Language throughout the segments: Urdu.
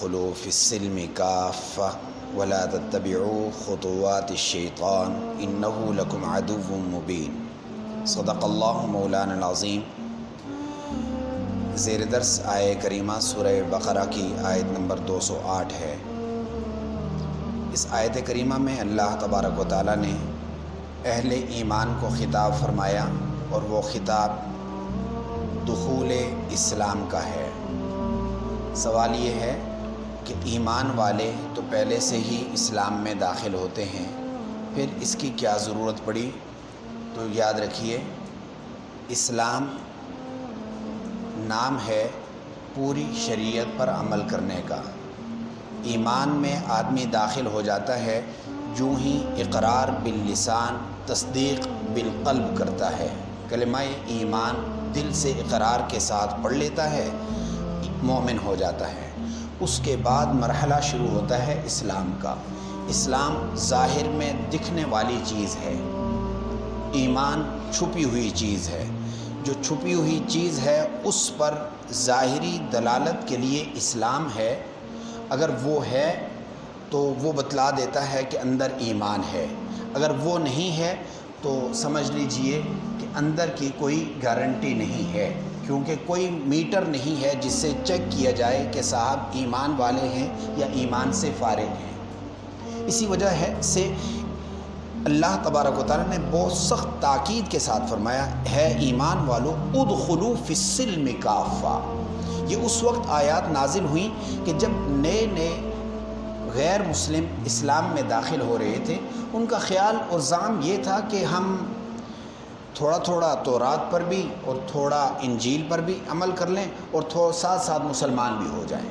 ادخلوا فی السلم کافہ ولا تتبعوا خطوات الشیطان انہ لکم عدو مبین۔ صدق اللہ مولانا العظیم۔ زیر درس آیہ کریمہ سورہ بقرہ کی آیت نمبر 208 ہے۔ اس آیت کریمہ میں اللہ تبارک و تعالیٰ نے اہل ایمان کو خطاب فرمایا، اور وہ خطاب دخول اسلام کا ہے۔ سوال یہ ہے کہ ایمان والے تو پہلے سے ہی اسلام میں داخل ہوتے ہیں، پھر اس کی کیا ضرورت پڑی؟ تو یاد رکھیے، اسلام نام ہے پوری شریعت پر عمل کرنے کا۔ ایمان میں آدمی داخل ہو جاتا ہے جو ہی اقرار باللسان تصدیق بالقلب کرتا ہے، کلمہ ایمان دل سے اقرار کے ساتھ پڑھ لیتا ہے، مومن ہو جاتا ہے۔ اس کے بعد مرحلہ شروع ہوتا ہے اسلام کا۔ اسلام ظاہر میں دکھنے والی چیز ہے، ایمان چھپی ہوئی چیز ہے۔ جو چھپی ہوئی چیز ہے اس پر ظاہری دلالت کے لیے اسلام ہے۔ اگر وہ ہے تو وہ بتلا دیتا ہے کہ اندر ایمان ہے، اگر وہ نہیں ہے تو سمجھ لیجئے کہ اندر کی کوئی گارنٹی نہیں ہے، کیونکہ کوئی میٹر نہیں ہے جس سے چیک کیا جائے کہ صاحب ایمان والے ہیں یا ایمان سے فارغ ہیں۔ اسی وجہ سے اللہ تبارک و تعالیٰ نے بہت سخت تاکید کے ساتھ فرمایا ہے ایمان والو ادخلوا فی السلم کافہ۔ یہ اس وقت آیات نازل ہوئیں کہ جب نئے نئے غیر مسلم اسلام میں داخل ہو رہے تھے، ان کا خیال اور زعم یہ تھا کہ ہم تھوڑا تھوڑا تورات پر بھی اور تھوڑا انجیل پر بھی عمل کر لیں اور ساتھ ساتھ مسلمان بھی ہو جائیں۔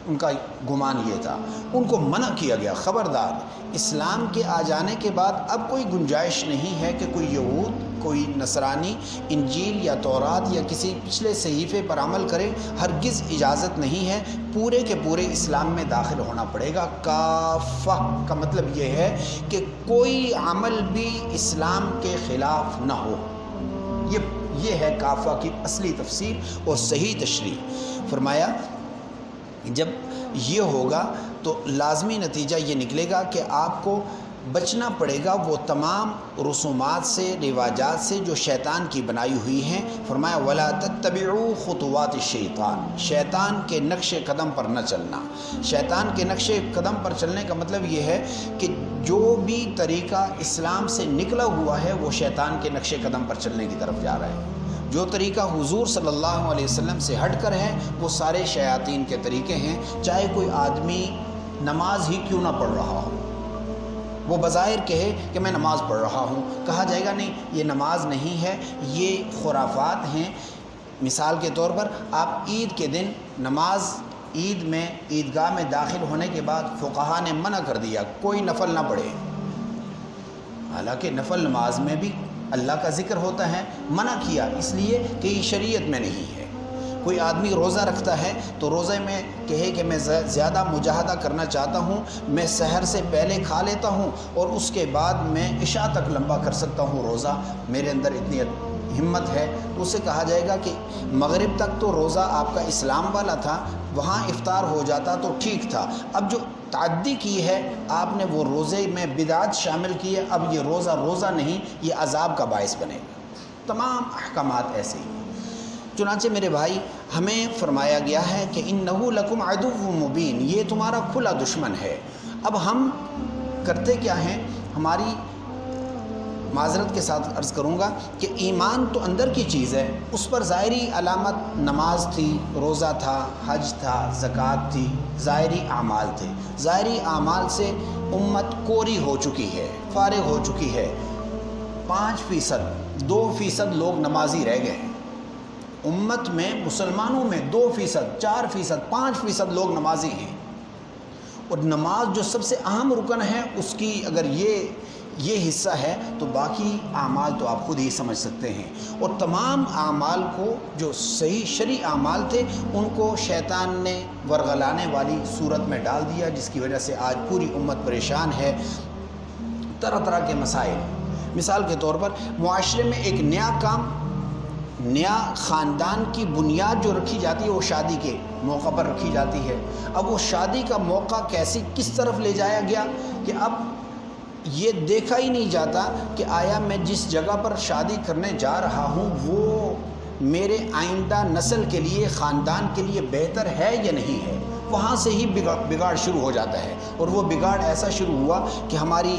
ان کا گمان یہ تھا۔ ان کو منع کیا گیا، خبردار، اسلام کے آ جانے کے بعد اب کوئی گنجائش نہیں ہے کہ کوئی یہود، کوئی نصرانی انجیل یا تورات یا کسی پچھلے صحیفے پر عمل کرے، ہرگز اجازت نہیں ہے، پورے کے پورے اسلام میں داخل ہونا پڑے گا۔ کافہ کا مطلب یہ ہے کہ کوئی عمل بھی اسلام کے خلاف نہ ہو۔ یہ ہے کافہ کی اصلی تفسیر اور صحیح تشریح۔ فرمایا جب یہ ہوگا تو لازمی نتیجہ یہ نکلے گا کہ آپ کو بچنا پڑے گا وہ تمام رسومات سے، رواجات سے جو شیطان کی بنائی ہوئی ہیں۔ فرمایا وَلَا تَتَّبِعُوا خُطُوَاتِ الشَّيْطَانِ، شیطان کے نقش قدم پر نہ چلنا۔ شیطان کے نقش قدم پر چلنے کا مطلب یہ ہے کہ جو بھی طریقہ اسلام سے نکلا ہوا ہے وہ شیطان کے نقش قدم پر چلنے کی طرف جا رہا ہے۔ جو طریقہ حضور صلی اللہ علیہ وسلم سے ہٹ کر ہے وہ سارے شیاطین کے طریقے ہیں، چاہے کوئی آدمی نماز ہی کیوں نہ پڑھ رہا ہو، وہ بظاہر کہے کہ میں نماز پڑھ رہا ہوں، کہا جائے گا نہیں یہ نماز نہیں ہے، یہ خرافات ہیں۔ مثال کے طور پر آپ عید کے دن نماز، عید میں عیدگاہ میں داخل ہونے کے بعد فقہا نے منع کر دیا کوئی نفل نہ پڑھے، حالانکہ نفل نماز میں بھی اللہ کا ذکر ہوتا ہے، منع کیا اس لیے کہ یہ شریعت میں نہیں ہے۔ کوئی آدمی روزہ رکھتا ہے تو روزے میں کہے کہ میں زیادہ مجاہدہ کرنا چاہتا ہوں، میں سحر سے پہلے کھا لیتا ہوں اور اس کے بعد میں عشاء تک لمبا کر سکتا ہوں روزہ، میرے اندر اتنی ہمت ہے، تو اسے کہا جائے گا کہ مغرب تک تو روزہ آپ کا اسلام والا تھا، وہاں افطار ہو جاتا تو ٹھیک تھا، اب جو تعدی کی ہے آپ نے، وہ روزے میں بدعت شامل کی ہے، اب یہ روزہ نہیں، یہ عذاب کا باعث بنے گا۔ تمام احکامات ایسے ہی۔ چنانچہ میرے بھائی ہمیں فرمایا گیا ہے کہ انہ لکم عدو مبین، یہ تمہارا کھلا دشمن ہے۔ اب ہم کرتے کیا ہیں؟ ہماری معذرت کے ساتھ عرض کروں گا کہ ایمان تو اندر کی چیز ہے، اس پر ظاہری علامت نماز تھی، روزہ تھا، حج تھا، زکوٰۃ تھی، ظاہری اعمال تھے۔ ظاہری اعمال سے امت کوری ہو چکی ہے، فارغ ہو چکی ہے۔ 5%، 2% لوگ نمازی رہ گئے ہیں امت میں، مسلمانوں میں 2%، 4%، 5% لوگ نمازی ہیں، اور نماز جو سب سے اہم رکن ہے اس کی اگر یہ حصہ ہے تو باقی اعمال تو آپ خود ہی سمجھ سکتے ہیں۔ اور تمام اعمال کو جو صحیح شرعی اعمال تھے ان کو شیطان نے ورغلانے والی صورت میں ڈال دیا، جس کی وجہ سے آج پوری امت پریشان ہے۔ طرح طرح کے مسائل، مثال کے طور پر معاشرے میں ایک نیا کام نیا خاندان کی بنیاد جو رکھی جاتی ہے وہ شادی کے موقع پر رکھی جاتی ہے. اب وہ شادی کا موقع کس طرف لے جایا گیا کہ اب یہ دیکھا ہی نہیں جاتا کہ آیا میں جس جگہ پر شادی کرنے جا رہا ہوں وہ میرے آئندہ نسل کے لیے، خاندان کے لیے بہتر ہے یا نہیں ہے. وہاں سے ہی بگاڑ شروع ہو جاتا ہے. اور وہ بگاڑ ایسا شروع ہوا کہ ہماری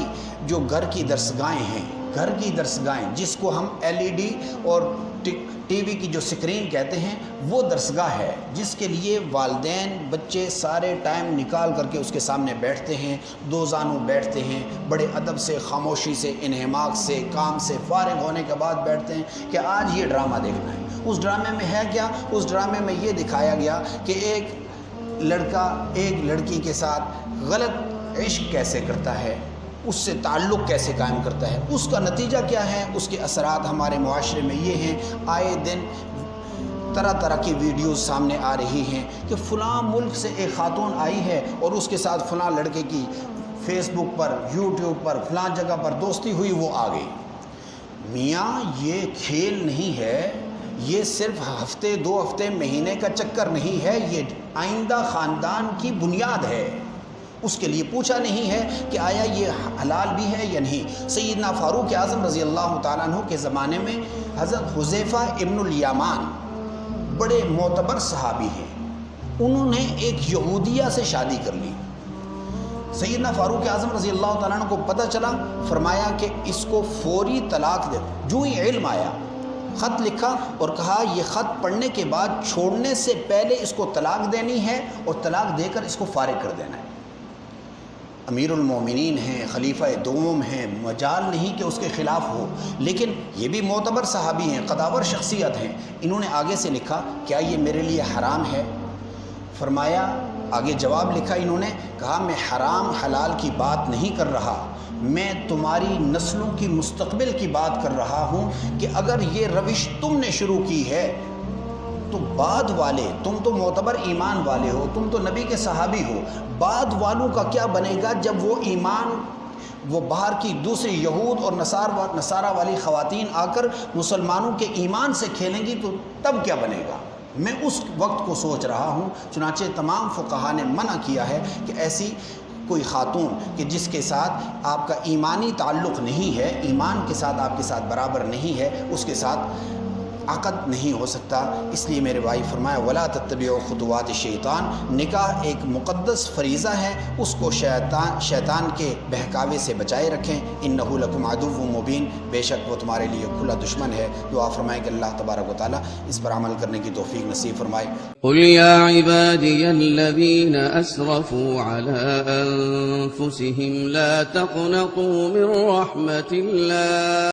جو گھر کی درسگاہیں ہیں، گھر کی درسگاہیں جس کو ہم LED اور ٹی وی کی جو سکرین کہتے ہیں، وہ درسگاہ ہے جس کے لیے والدین بچے سارے ٹائم نکال کر کے اس کے سامنے بیٹھتے ہیں، دو زانوں بیٹھتے ہیں، بڑے ادب سے، خاموشی سے، انہماک سے، کام سے فارغ ہونے کے بعد بیٹھتے ہیں کہ آج یہ ڈرامہ دیکھنا ہے. اس ڈرامے میں ہے کیا؟ اس ڈرامے میں یہ دکھایا گیا کہ ایک لڑکا ایک لڑکی کے ساتھ غلط عشق کیسے کرتا ہے، اس سے تعلق کیسے قائم کرتا ہے. اس کا نتیجہ کیا ہے؟ اس کے اثرات ہمارے معاشرے میں یہ ہیں، آئے دن طرح طرح کی ویڈیوز سامنے آ رہی ہیں کہ فلاں ملک سے ایک خاتون آئی ہے اور اس کے ساتھ فلاں لڑکے کی فیس بک پر، یوٹیوب پر، فلاں جگہ پر دوستی ہوئی، وہ آ گئی. میاں یہ کھیل نہیں ہے، یہ صرف ہفتے، 2 ہفتے، مہینے کا چکر نہیں ہے، یہ آئندہ خاندان کی بنیاد ہے. اس کے لیے پوچھا نہیں ہے کہ آیا یہ حلال بھی ہے یا نہیں. سیدنا فاروق اعظم رضی اللہ تعالیٰ عنہ کے زمانے میں حضرت حذیفہ ابن الیمان بڑے معتبر صحابی ہیں، انہوں نے ایک یہودیہ سے شادی کر لی. سیدنا فاروق اعظم رضی اللہ تعالیٰ عنہ کو پتہ چلا، فرمایا کہ اس کو فوری طلاق دے. جو ہی علم آیا، خط لکھا اور کہا یہ خط پڑھنے کے بعد چھوڑنے سے پہلے اس کو طلاق دینی ہے اور طلاق دے کر اس کو فارغ کر دینا ہے. امیر المومنین ہیں، خلیفہ دوم ہیں، مجال نہیں کہ اس کے خلاف ہو، لیکن یہ بھی معتبر صحابی ہیں، قداور شخصیت ہیں. انہوں نے آگے سے لکھا کیا یہ میرے لیے حرام ہے؟ فرمایا، آگے جواب لکھا انہوں نے، کہا میں حرام حلال کی بات نہیں کر رہا، میں تمہاری نسلوں کی مستقبل کی بات کر رہا ہوں کہ اگر یہ روش تم نے شروع کی ہے تو بعد والے، تم تو معتبر ایمان والے ہو، تم تو نبی کے صحابی ہو، بعد والوں کا کیا بنے گا جب وہ ایمان، وہ باہر کی دوسری یہود اور نصارہ والی خواتین آ کر مسلمانوں کے ایمان سے کھیلیں گی تو تب کیا بنے گا؟ میں اس وقت کو سوچ رہا ہوں. چنانچہ تمام فقہا نے منع کیا ہے کہ ایسی کوئی خاتون کہ جس کے ساتھ آپ کا ایمانی تعلق نہیں ہے، ایمان کے ساتھ آپ کے ساتھ برابر نہیں ہے، اس کے ساتھ عقد نہیں ہو سکتا. اس لیے میرے بھائی فرمایا ولا تتبعوا خطوات الشیطان، نکاح ایک مقدس فریضہ ہے، اس کو شیطان کے بہکاوے سے بچائے رکھیں. انہ لکم عدو مبین، بے شک وہ تمہارے لیے کھلا دشمن ہے. دعا فرمائیں کہ اللہ تبارک و تعالی اس پر عمل کرنے کی توفیق نصیب فرمائے. قل یا عبادی الذین اسرفوا علی انفسهم لا تقنطوا من رحمت اللہ